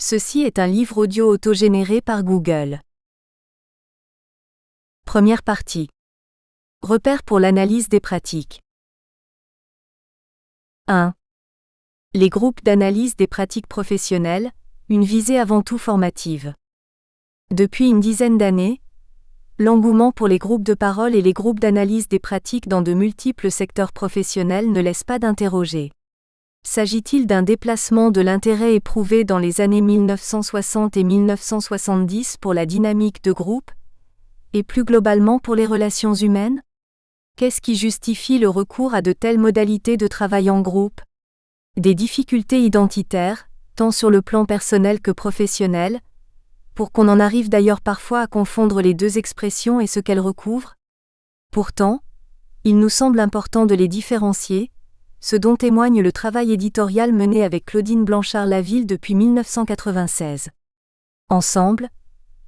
Ceci est un livre audio autogénéré par Google. Première partie. Repères pour l'analyse des pratiques. 1. Les groupes d'analyse des pratiques professionnelles, une visée avant tout formative. Depuis une dizaine d'années, l'engouement pour les groupes de parole et les groupes d'analyse des pratiques dans de multiples secteurs professionnels ne laisse pas d'interroger. S'agit-il d'un déplacement de l'intérêt éprouvé dans les années 1960 et 1970 pour la dynamique de groupe, et plus globalement pour les relations humaines? Qu'est-ce qui justifie le recours à de telles modalités de travail en groupe? Des difficultés identitaires, tant sur le plan personnel que professionnel, pour qu'on en arrive d'ailleurs parfois à confondre les deux expressions et ce qu'elles recouvrent? Pourtant, il nous semble important de les différencier, ce dont témoigne le travail éditorial mené avec Claudine Blanchard-Laville depuis 1996. Ensemble,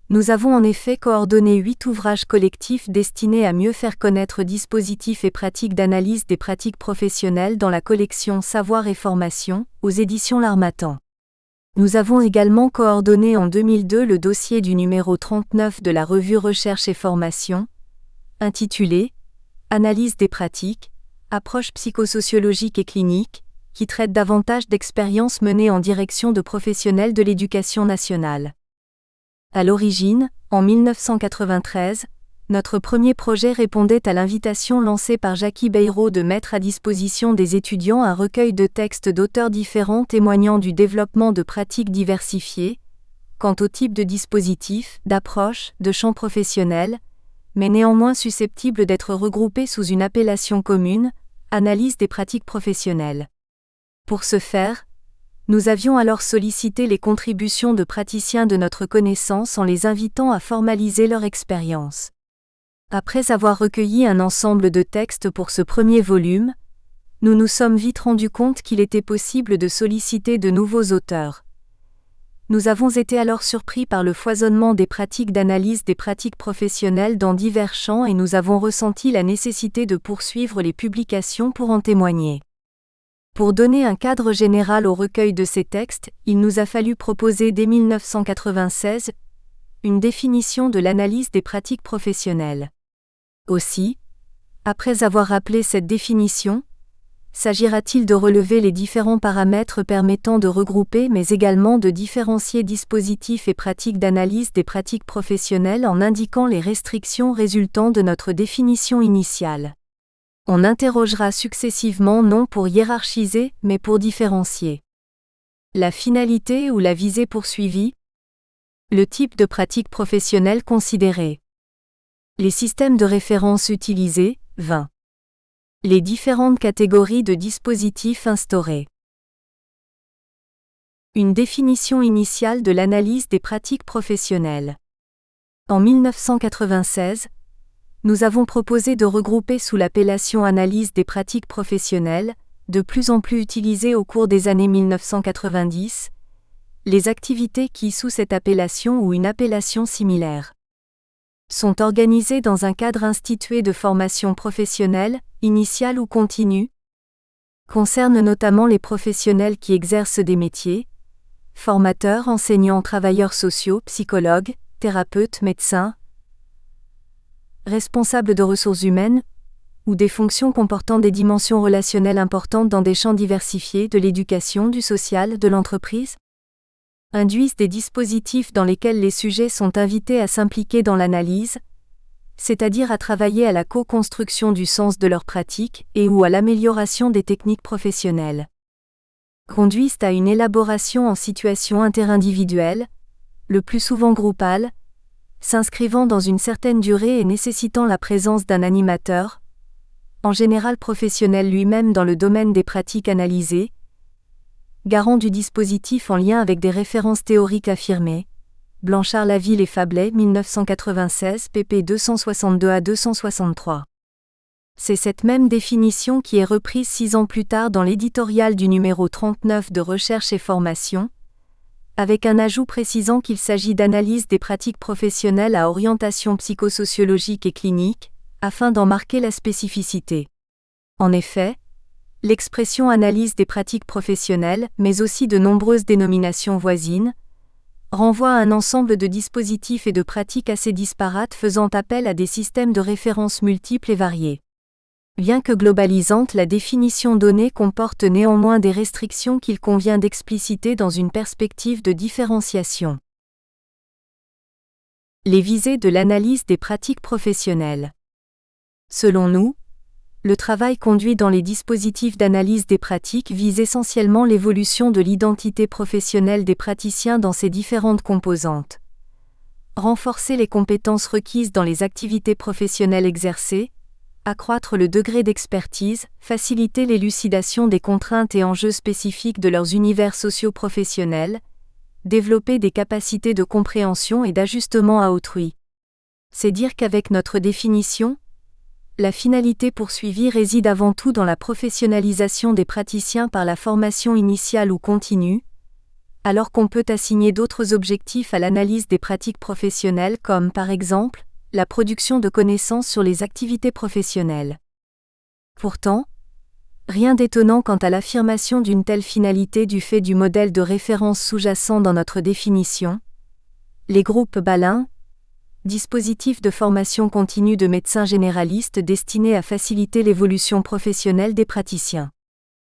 nous avons en effet coordonné 8 ouvrages collectifs destinés à mieux faire connaître dispositifs et pratiques d'analyse des pratiques professionnelles dans la collection Savoir et Formation, aux éditions L'Harmattan. Nous avons également coordonné en 2002 le dossier du numéro 39 de la revue Recherche et Formation, intitulé « Analyse des pratiques, approche psychosociologique et clinique », qui traite davantage d'expériences menées en direction de professionnels de l'éducation nationale. À l'origine, en 1993, notre premier projet répondait à l'invitation lancée par Jackie Bayrou de mettre à disposition des étudiants un recueil de textes d'auteurs différents témoignant du développement de pratiques diversifiées, quant au type de dispositif, d'approche, de champ professionnel, mais néanmoins susceptibles d'être regroupés sous une appellation commune, analyse des pratiques professionnelles. Pour ce faire, nous avions alors sollicité les contributions de praticiens de notre connaissance en les invitant à formaliser leur expérience. Après avoir recueilli un ensemble de textes pour ce premier volume, nous nous sommes vite rendus compte qu'il était possible de solliciter de nouveaux auteurs. Nous avons été alors surpris par le foisonnement des pratiques d'analyse des pratiques professionnelles dans divers champs et nous avons ressenti la nécessité de poursuivre les publications pour en témoigner. Pour donner un cadre général au recueil de ces textes, il nous a fallu proposer dès 1996 une définition de l'analyse des pratiques professionnelles. Aussi, après avoir rappelé cette définition, s'agira-t-il de relever les différents paramètres permettant de regrouper mais également de différencier dispositifs et pratiques d'analyse des pratiques professionnelles en indiquant les restrictions résultant de notre définition initiale. On interrogera successivement non pour hiérarchiser mais pour différencier. La finalité ou la visée poursuivie. Le type de pratique professionnelle considéré. Les systèmes de référence utilisés, 20. Les différentes catégories de dispositifs instaurés. Une définition initiale de l'analyse des pratiques professionnelles. En 1996, nous avons proposé de regrouper sous l'appellation analyse des pratiques professionnelles, de plus en plus utilisée au cours des années 1990, les activités qui, sous cette appellation ou une appellation similaire, sont organisées dans un cadre institué de formation professionnelle, initiale ou continue, concernent notamment les professionnels qui exercent des métiers, formateurs, enseignants, travailleurs sociaux, psychologues, thérapeutes, médecins, responsables de ressources humaines, ou des fonctions comportant des dimensions relationnelles importantes dans des champs diversifiés de l'éducation, du social, de l'entreprise, induisent des dispositifs dans lesquels les sujets sont invités à s'impliquer dans l'analyse, c'est-à-dire à travailler à la co-construction du sens de leur pratique et ou à l'amélioration des techniques professionnelles, conduisent à une élaboration en situation interindividuelle, le plus souvent groupale, s'inscrivant dans une certaine durée et nécessitant la présence d'un animateur, en général professionnel lui-même dans le domaine des pratiques analysées, garant du dispositif en lien avec des références théoriques affirmées. Blanchard-Laville et Fablet, 1996, pp 262 à 263. C'est cette même définition qui est reprise 6 ans plus tard dans l'éditorial du numéro 39 de Recherche et Formation, avec un ajout précisant qu'il s'agit d'analyse des pratiques professionnelles à orientation psychosociologique et clinique, afin d'en marquer la spécificité. En effet, l'expression analyse des pratiques professionnelles, mais aussi de nombreuses dénominations voisines, renvoie à un ensemble de dispositifs et de pratiques assez disparates faisant appel à des systèmes de référence multiples et variés. Bien que globalisante, la définition donnée comporte néanmoins des restrictions qu'il convient d'expliciter dans une perspective de différenciation. Les visées de l'analyse des pratiques professionnelles. Selon nous, le travail conduit dans les dispositifs d'analyse des pratiques vise essentiellement l'évolution de l'identité professionnelle des praticiens dans ses différentes composantes. Renforcer les compétences requises dans les activités professionnelles exercées, accroître le degré d'expertise, faciliter l'élucidation des contraintes et enjeux spécifiques de leurs univers socio-professionnels, développer des capacités de compréhension et d'ajustement à autrui. C'est dire qu'avec notre définition, la finalité poursuivie réside avant tout dans la professionnalisation des praticiens par la formation initiale ou continue, alors qu'on peut assigner d'autres objectifs à l'analyse des pratiques professionnelles comme, par exemple, la production de connaissances sur les activités professionnelles. Pourtant, rien d'étonnant quant à l'affirmation d'une telle finalité du fait du modèle de référence sous-jacent dans notre définition. Les groupes Balin, dispositifs de formation continue de médecins généralistes destinés à faciliter l'évolution professionnelle des praticiens.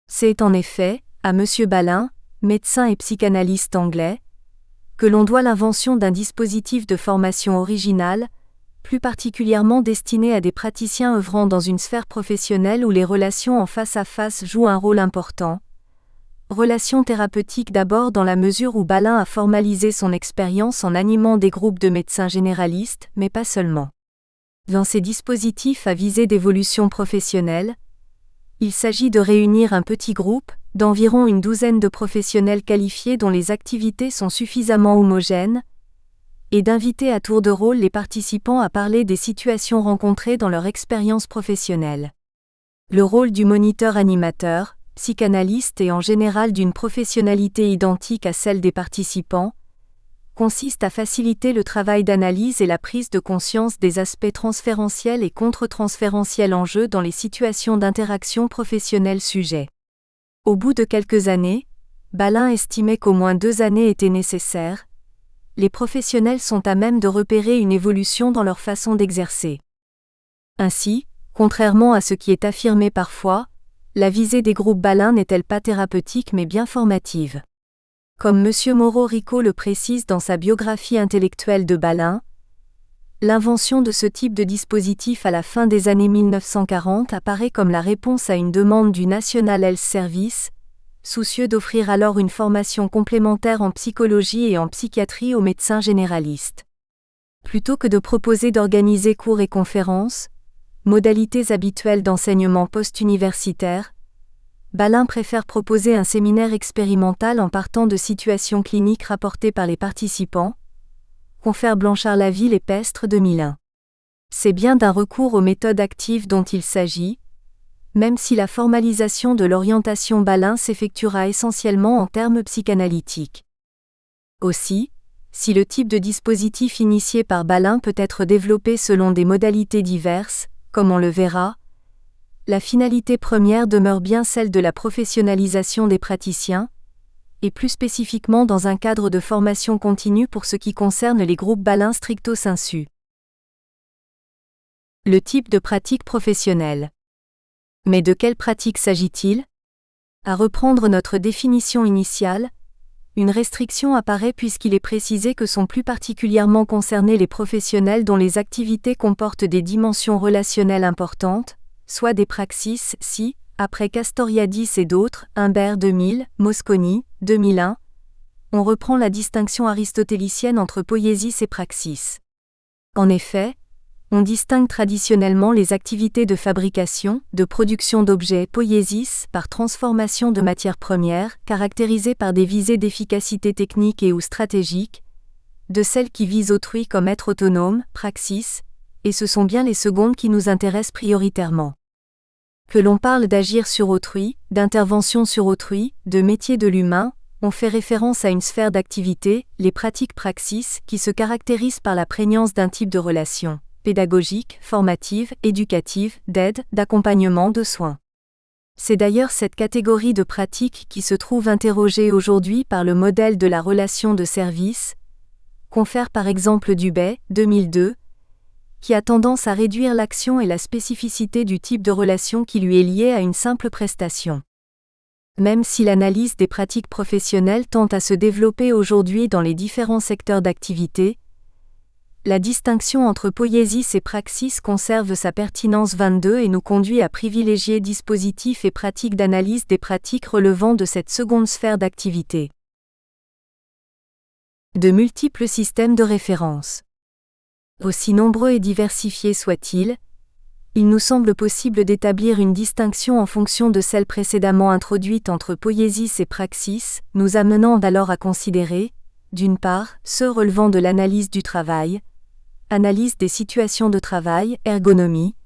C'est en effet, à M. Balin, médecin et psychanalyste anglais, que l'on doit l'invention d'un dispositif de formation original, plus particulièrement destiné à des praticiens œuvrant dans une sphère professionnelle où les relations en face à face jouent un rôle important. Relations thérapeutiques d'abord dans la mesure où Balin a formalisé son expérience en animant des groupes de médecins généralistes, mais pas seulement. Dans ces dispositifs à visée d'évolution professionnelle, il s'agit de réunir un petit groupe, d'environ une douzaine de professionnels qualifiés dont les activités sont suffisamment homogènes, et d'inviter à tour de rôle les participants à parler des situations rencontrées dans leur expérience professionnelle. Le rôle du moniteur-animateur, psychanalyste et en général d'une professionnalité identique à celle des participants, consiste à faciliter le travail d'analyse et la prise de conscience des aspects transférentiels et contre-transférentiels en jeu dans les situations d'interaction professionnelle sujet. Au bout de quelques années, Balin estimait qu'au moins 2 années étaient nécessaires. Les professionnels sont à même de repérer une évolution dans leur façon d'exercer. Ainsi, contrairement à ce qui est affirmé parfois, la visée des groupes Balin n'est-elle pas thérapeutique mais bien formative. Comme M. Mauro-Rico le précise dans sa biographie intellectuelle de Balin, l'invention de ce type de dispositif à la fin des années 1940 apparaît comme la réponse à une demande du National Health Service, soucieux d'offrir alors une formation complémentaire en psychologie et en psychiatrie aux médecins généralistes. Plutôt que de proposer d'organiser cours et conférences, modalités habituelles d'enseignement post-universitaire, Balin préfère proposer un séminaire expérimental en partant de situations cliniques rapportées par les participants. Confère Blanchard-Laville et Pestre 2001. C'est bien d'un recours aux méthodes actives dont il s'agit, même si la formalisation de l'orientation Balin s'effectuera essentiellement en termes psychanalytiques. Aussi, si le type de dispositif initié par Balin peut être développé selon des modalités diverses, comme on le verra, la finalité première demeure bien celle de la professionnalisation des praticiens, et plus spécifiquement dans un cadre de formation continue pour ce qui concerne les groupes Balin stricto sensu. Le type de pratique professionnelle. Mais de quelle pratique s'agit-il ? À reprendre notre définition initiale, une restriction apparaît puisqu'il est précisé que sont plus particulièrement concernés les professionnels dont les activités comportent des dimensions relationnelles importantes, soit des praxis, si, après Castoriadis et d'autres, Humbert 2000, Mosconi, 2001, on reprend la distinction aristotélicienne entre poiesis et praxis. En effet, on distingue traditionnellement les activités de fabrication, de production d'objets poiesis par transformation de matières premières, caractérisées par des visées d'efficacité technique et ou stratégique, de celles qui visent autrui comme être autonome, praxis, et ce sont bien les secondes qui nous intéressent prioritairement. Que l'on parle d'agir sur autrui, d'intervention sur autrui, de métier de l'humain, on fait référence à une sphère d'activité, les pratiques praxis, qui se caractérisent par la prégnance d'un type de relation pédagogique, formative, éducative, d'aide, d'accompagnement, de soins. C'est d'ailleurs cette catégorie de pratiques qui se trouve interrogée aujourd'hui par le modèle de la relation de service, confère par exemple Dubay, 2002, qui a tendance à réduire l'action et la spécificité du type de relation qui lui est liée à une simple prestation. Même si l'analyse des pratiques professionnelles tend à se développer aujourd'hui dans les différents secteurs d'activité, la distinction entre poiesis et praxis conserve sa pertinence 22 et nous conduit à privilégier dispositifs et pratiques d'analyse des pratiques relevant de cette seconde sphère d'activité. De multiples systèmes de référence. Aussi nombreux et diversifiés soient-ils, il nous semble possible d'établir une distinction en fonction de celle précédemment introduite entre poiesis et praxis, nous amenant alors à considérer, d'une part, ceux relevant de l'analyse du travail, analyse des situations de travail, ergonomie,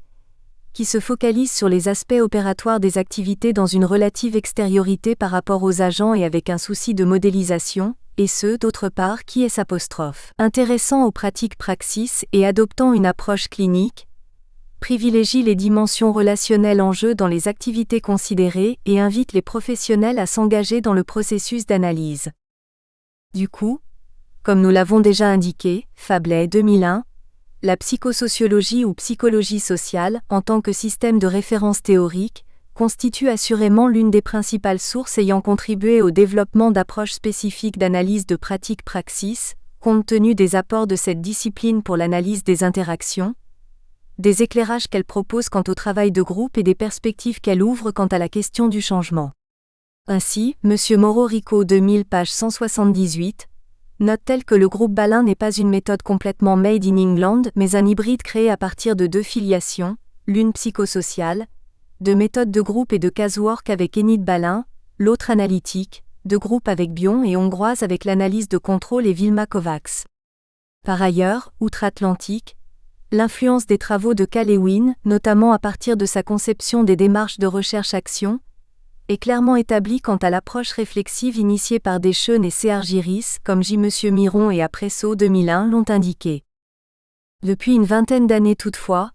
qui se focalise sur les aspects opératoires des activités dans une relative extériorité par rapport aux agents et avec un souci de modélisation, et ceux, d'autre part, qui est intéressant aux pratiques praxis et adoptant une approche clinique, privilégie les dimensions relationnelles en jeu dans les activités considérées et invite les professionnels à s'engager dans le processus d'analyse. Du coup, comme nous l'avons déjà indiqué, Fablet 2001, la psychosociologie ou psychologie sociale, en tant que système de référence théorique, constitue assurément l'une des principales sources ayant contribué au développement d'approches spécifiques d'analyse de pratiques praxis, compte tenu des apports de cette discipline pour l'analyse des interactions, des éclairages qu'elle propose quant au travail de groupe et des perspectives qu'elle ouvre quant à la question du changement. Ainsi, M. Moro-Rico 2000 page 178, note-t-elle que le groupe Balin n'est pas une méthode complètement made in England mais un hybride créé à partir de deux filiations, l'une psychosociale, de méthode de groupe et de casework avec Enid Balin, l'autre analytique, de groupe avec Bion et hongroise avec l'analyse de contrôle et Vilma Kovacs. Par ailleurs, outre-Atlantique, l'influence des travaux de Cal Lewin, notamment à partir de sa conception des démarches de recherche-action, est clairement établie quant à l'approche réflexive initiée par Deschenes et C. Argyris, comme J. M. Miron et Apresso 2001 l'ont indiqué. Depuis une vingtaine d'années toutefois,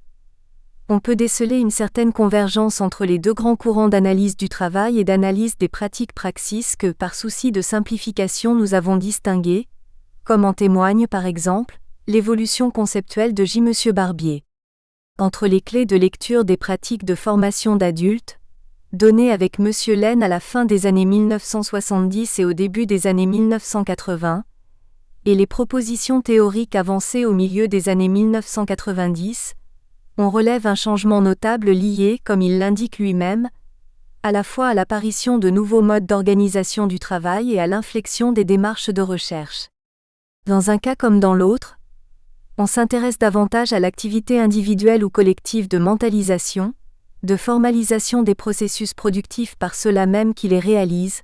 on peut déceler une certaine convergence entre les deux grands courants d'analyse du travail et d'analyse des pratiques praxis que, par souci de simplification, nous avons distingués, comme en témoigne par exemple l'évolution conceptuelle de J. M. Barbier. Entre les clés de lecture des pratiques de formation d'adultes, données avec M. Laine à la fin des années 1970 et au début des années 1980, et les propositions théoriques avancées au milieu des années 1990, on relève un changement notable lié, comme il l'indique lui-même, à la fois à l'apparition de nouveaux modes d'organisation du travail et à l'inflexion des démarches de recherche. Dans un cas comme dans l'autre, on s'intéresse davantage à l'activité individuelle ou collective de mentalisation, de formalisation des processus productifs par ceux-là même qui les réalisent.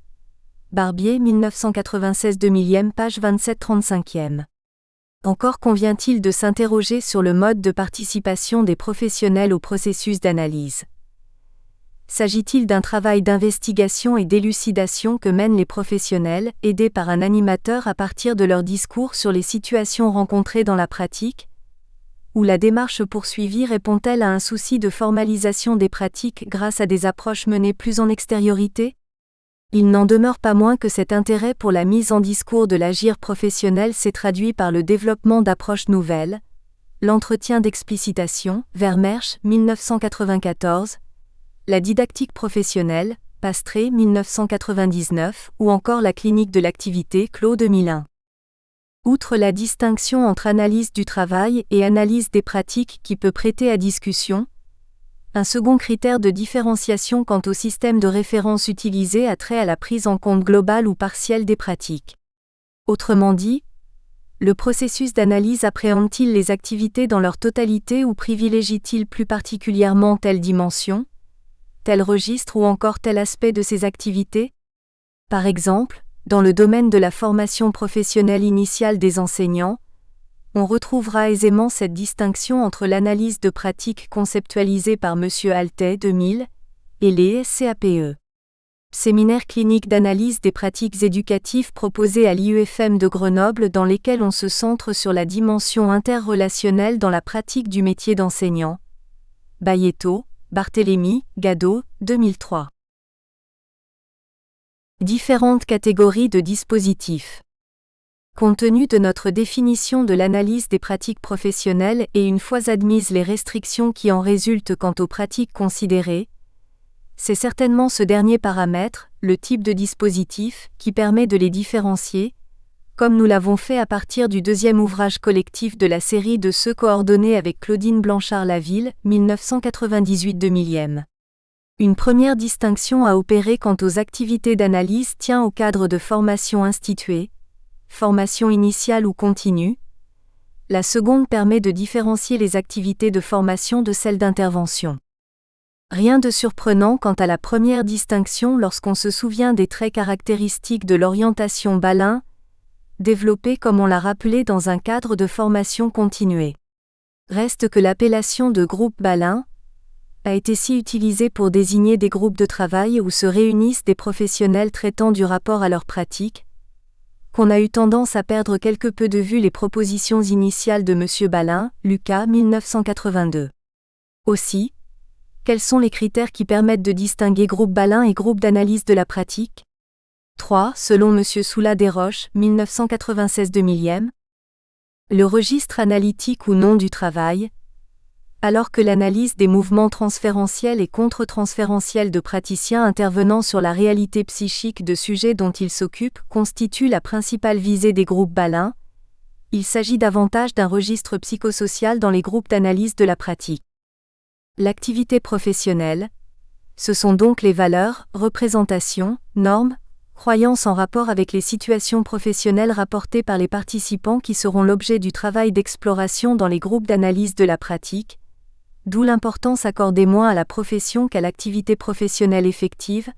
Barbier 1996 2000 page 27-35. Encore convient-il de s'interroger sur le mode de participation des professionnels au processus d'analyse. S'agit-il d'un travail d'investigation et d'élucidation que mènent les professionnels, aidés par un animateur à partir de leur discours sur les situations rencontrées dans la pratique? Ou la démarche poursuivie répond-elle à un souci de formalisation des pratiques grâce à des approches menées plus en extériorité? Il n'en demeure pas moins que cet intérêt pour la mise en discours de l'agir professionnel s'est traduit par le développement d'approches nouvelles, l'entretien d'explicitation, Vermersch, 1994, la didactique professionnelle, Pastré 1999, ou encore la clinique de l'activité, Clos 2001. Outre la distinction entre analyse du travail et analyse des pratiques qui peut prêter à discussion, un second critère de différenciation quant au système de référence utilisé a trait à la prise en compte globale ou partielle des pratiques. Autrement dit, le processus d'analyse appréhende-t-il les activités dans leur totalité ou privilégie-t-il plus particulièrement telle dimension, tel registre ou encore tel aspect de ces activités? Par exemple, dans le domaine de la formation professionnelle initiale des enseignants, on retrouvera aisément cette distinction entre l'analyse de pratiques conceptualisée par M. Altay 2000 et les SCAPE. Séminaires cliniques d'analyse des pratiques éducatives proposés à l'IUFM de Grenoble dans lesquels on se centre sur la dimension interrelationnelle dans la pratique du métier d'enseignant. Bayetto, Barthélémy, Gadot, 2003. Différentes catégories de dispositifs. Compte tenu de notre définition de l'analyse des pratiques professionnelles et une fois admises les restrictions qui en résultent quant aux pratiques considérées, c'est certainement ce dernier paramètre, le type de dispositif, qui permet de les différencier, comme nous l'avons fait à partir du deuxième ouvrage collectif de la série de ceux coordonnés avec Claudine Blanchard-Laville, 1998-2000. Une première distinction à opérer quant aux activités d'analyse tient au cadre de formation instituée, formation initiale ou continue. La seconde permet de différencier les activités de formation de celles d'intervention. Rien de surprenant quant à la première distinction lorsqu'on se souvient des traits caractéristiques de l'orientation Balin, développée comme on l'a rappelé dans un cadre de formation continuée. Reste que l'appellation de groupe Balin a été si utilisée pour désigner des groupes de travail où se réunissent des professionnels traitant du rapport à leur pratique, qu'on a eu tendance à perdre quelque peu de vue les propositions initiales de M. Balin, Lucas 1982. Aussi, quels sont les critères qui permettent de distinguer groupe Balin et groupe d'analyse de la pratique ? 3. Selon M. Soula-Desroches, 1996-2000. Le registre analytique ou non du travail, alors que l'analyse des mouvements transférentiels et contre-transférentiels de praticiens intervenant sur la réalité psychique de sujets dont ils s'occupent constitue la principale visée des groupes Balin, il s'agit davantage d'un registre psychosocial dans les groupes d'analyse de la pratique. L'activité professionnelle, ce sont donc les valeurs, représentations, normes, croyances en rapport avec les situations professionnelles rapportées par les participants qui seront l'objet du travail d'exploration dans les groupes d'analyse de la pratique, d'où l'importance accordée moins à la profession qu'à l'activité professionnelle effective,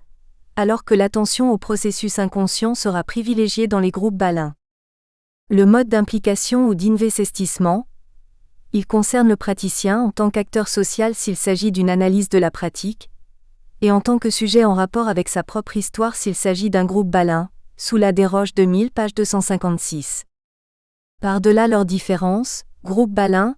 alors que l'attention au processus inconscient sera privilégiée dans les groupes Balin. Le mode d'implication ou d'investissement, il concerne le praticien en tant qu'acteur social s'il s'agit d'une analyse de la pratique, et en tant que sujet en rapport avec sa propre histoire s'il s'agit d'un groupe Balin, Soula-Desroches 2000, page 256. Par-delà leurs différences, groupe Balin,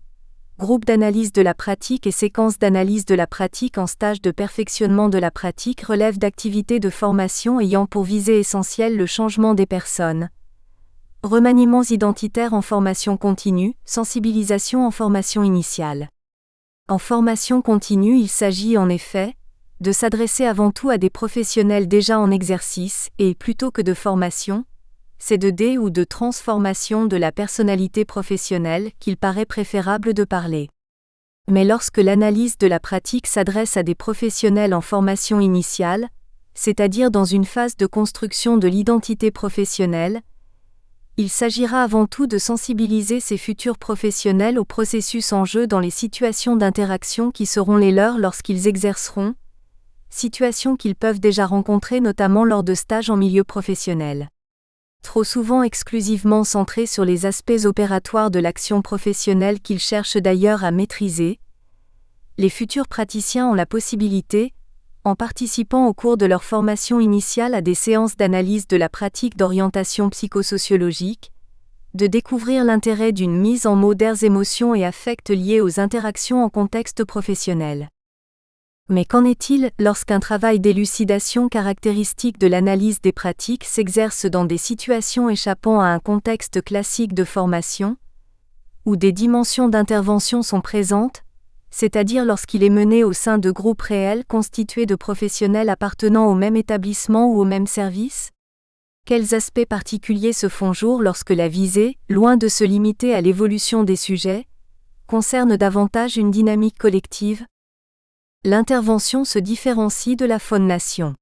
groupe d'analyse de la pratique et séquence d'analyse de la pratique en stage de perfectionnement de la pratique relèvent d'activités de formation ayant pour visée essentielle le changement des personnes. Remaniements identitaires en formation continue, sensibilisation en formation initiale. En formation continue, il s'agit en effet de s'adresser avant tout à des professionnels déjà en exercice et, plutôt que de formation, c'est de dé ou de transformation de la personnalité professionnelle qu'il paraît préférable de parler. Mais lorsque l'analyse de la pratique s'adresse à des professionnels en formation initiale, c'est-à-dire dans une phase de construction de l'identité professionnelle, il s'agira avant tout de sensibiliser ces futurs professionnels au processus en jeu dans les situations d'interaction qui seront les leurs lorsqu'ils exerceront, situations qu'ils peuvent déjà rencontrer notamment lors de stages en milieu professionnel. Trop souvent exclusivement centrés sur les aspects opératoires de l'action professionnelle qu'ils cherchent d'ailleurs à maîtriser, les futurs praticiens ont la possibilité, en participant au cours de leur formation initiale à des séances d'analyse de la pratique d'orientation psychosociologique, de découvrir l'intérêt d'une mise en mots d'aires émotions et affects liés aux interactions en contexte professionnel. Mais qu'en est-il lorsqu'un travail d'élucidation caractéristique de l'analyse des pratiques s'exerce dans des situations échappant à un contexte classique de formation, où des dimensions d'intervention sont présentes, c'est-à-dire lorsqu'il est mené au sein de groupes réels constitués de professionnels appartenant au même établissement ou au même service ? Quels aspects particuliers se font jour lorsque la visée, loin de se limiter à l'évolution des sujets, concerne davantage une dynamique collective ? L'intervention se différencie de la phonation.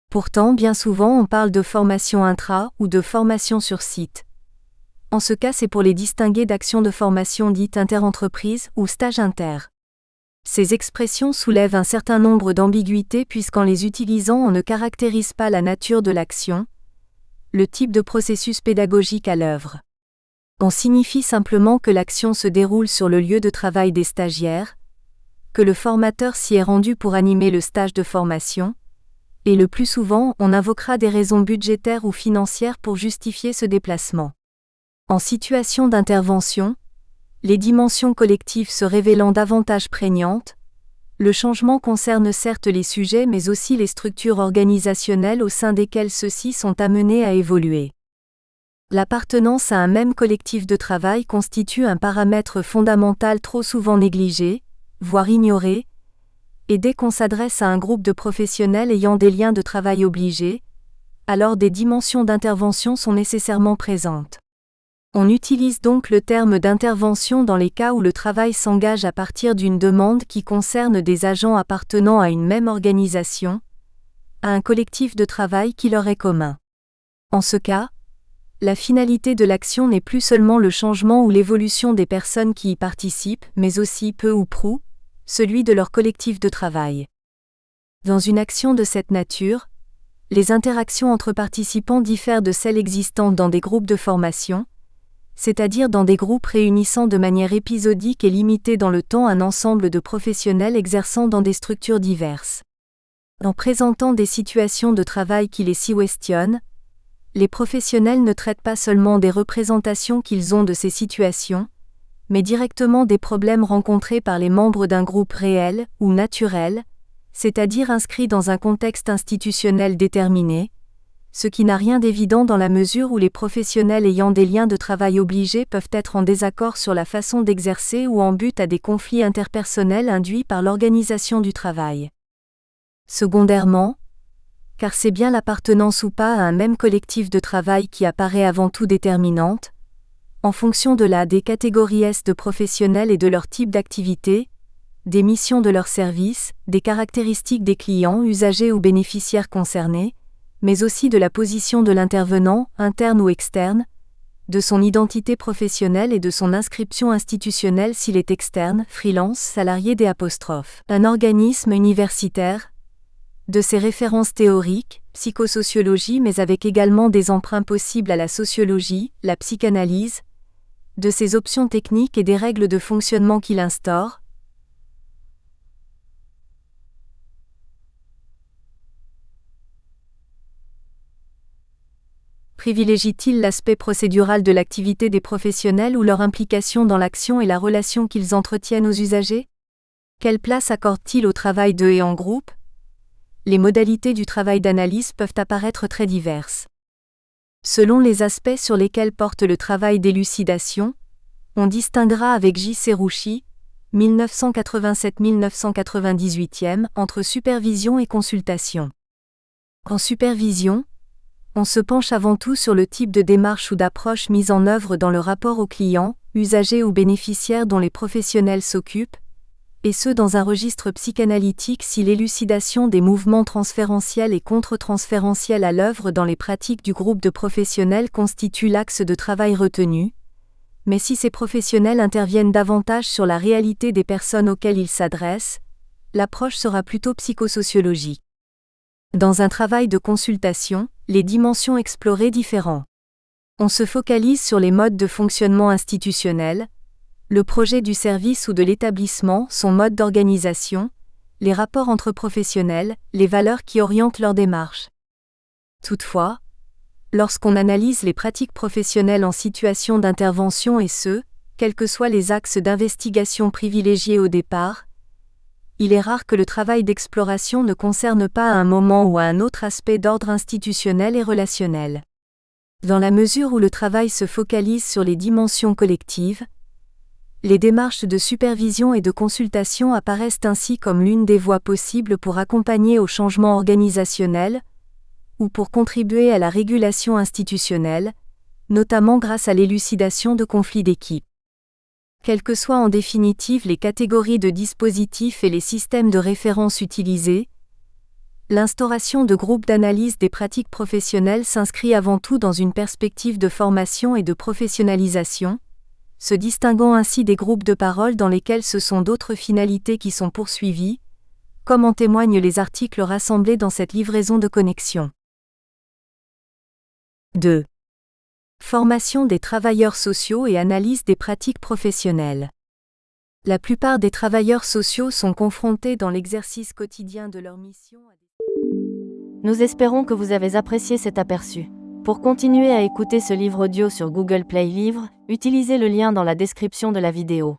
Pourtant, bien souvent on parle de formation intra ou de formation sur site. En ce cas, c'est pour les distinguer d'actions de formation dites interentreprise ou stage inter. Ces expressions soulèvent un certain nombre d'ambiguïtés puisqu'en les utilisant on ne caractérise pas la nature de l'action, le type de processus pédagogique à l'œuvre. On signifie simplement que l'action se déroule sur le lieu de travail des stagiaires, que le formateur s'y est rendu pour animer le stage de formation, et le plus souvent on invoquera des raisons budgétaires ou financières pour justifier ce déplacement. En situation d'intervention, les dimensions collectives se révélant davantage prégnantes, le changement concerne certes les sujets mais aussi les structures organisationnelles au sein desquelles ceux-ci sont amenés à évoluer. L'appartenance à un même collectif de travail constitue un paramètre fondamental trop souvent négligé, voire ignoré, et dès qu'on s'adresse à un groupe de professionnels ayant des liens de travail obligés, alors des dimensions d'intervention sont nécessairement présentes. On utilise donc le terme d'intervention dans les cas où le travail s'engage à partir d'une demande qui concerne des agents appartenant à une même organisation, à un collectif de travail qui leur est commun. En ce cas, la finalité de l'action n'est plus seulement le changement ou l'évolution des personnes qui y participent, mais aussi, peu ou prou, celui de leur collectif de travail. Dans une action de cette nature, les interactions entre participants diffèrent de celles existantes dans des groupes de formation, c'est-à-dire dans des groupes réunissant de manière épisodique et limitée dans le temps un ensemble de professionnels exerçant dans des structures diverses. En présentant des situations de travail qui les questionnent, les professionnels ne traitent pas seulement des représentations qu'ils ont de ces situations, mais directement des problèmes rencontrés par les membres d'un groupe réel ou naturel, c'est-à-dire inscrit dans un contexte institutionnel déterminé, ce qui n'a rien d'évident dans la mesure où les professionnels ayant des liens de travail obligés peuvent être en désaccord sur la façon d'exercer ou en butte à des conflits interpersonnels induits par l'organisation du travail. Secondairement, car c'est bien l'appartenance ou pas à un même collectif de travail qui apparaît avant tout déterminante, en fonction des catégories S de professionnels et de leur type d'activité, des missions de leur service, des caractéristiques des clients, usagers ou bénéficiaires concernés, mais aussi de la position de l'intervenant, interne ou externe, de son identité professionnelle et de son inscription institutionnelle s'il est externe, freelance, salarié des apostrophes, un organisme universitaire, de ses références théoriques, psychosociologie mais avec également des emprunts possibles à la sociologie, la psychanalyse, de ses options techniques et des règles de fonctionnement qu'il instaure. Privilégie-t-il l'aspect procédural de l'activité des professionnels ou leur implication dans l'action et la relation qu'ils entretiennent aux usagers? Quelle place accorde-t-il au travail de et en groupe? Les modalités du travail d'analyse peuvent apparaître très diverses. Selon les aspects sur lesquels porte le travail d'élucidation, on distinguera avec J. Serrouchi, 1987-1998, entre supervision et consultation. En supervision, on se penche avant tout sur le type de démarche ou d'approche mise en œuvre dans le rapport au client, usager ou bénéficiaire dont les professionnels s'occupent, et ce dans un registre psychanalytique si l'élucidation des mouvements transférentiels et contre-transférentiels à l'œuvre dans les pratiques du groupe de professionnels constitue l'axe de travail retenu, mais si ces professionnels interviennent davantage sur la réalité des personnes auxquelles ils s'adressent, l'approche sera plutôt psychosociologique. Dans un travail de consultation, les dimensions explorées différentes. On se focalise sur les modes de fonctionnement institutionnel, le projet du service ou de l'établissement, son mode d'organisation, les rapports entre professionnels, les valeurs qui orientent leur démarche. Toutefois, lorsqu'on analyse les pratiques professionnelles en situation d'intervention et quels que soient les axes d'investigation privilégiés au départ, il est rare que le travail d'exploration ne concerne pas à un moment ou à un autre aspect d'ordre institutionnel et relationnel. Dans la mesure où le travail se focalise sur les dimensions collectives, les démarches de supervision et de consultation apparaissent ainsi comme l'une des voies possibles pour accompagner au changement organisationnel ou pour contribuer à la régulation institutionnelle, notamment grâce à l'élucidation de conflits d'équipe. Quelles que soient en définitive les catégories de dispositifs et les systèmes de référence utilisés, l'instauration de groupes d'analyse des pratiques professionnelles s'inscrit avant tout dans une perspective de formation et de professionnalisation, se distinguant ainsi des groupes de parole dans lesquels ce sont d'autres finalités qui sont poursuivies, comme en témoignent les articles rassemblés dans cette livraison de connexion. 2. Formation des travailleurs sociaux et analyse des pratiques professionnelles. La plupart des travailleurs sociaux sont confrontés dans l'exercice quotidien de leur mission à des... Nous espérons que vous avez apprécié cet aperçu. Pour continuer à écouter ce livre audio sur Google Play Livres, utilisez le lien dans la description de la vidéo.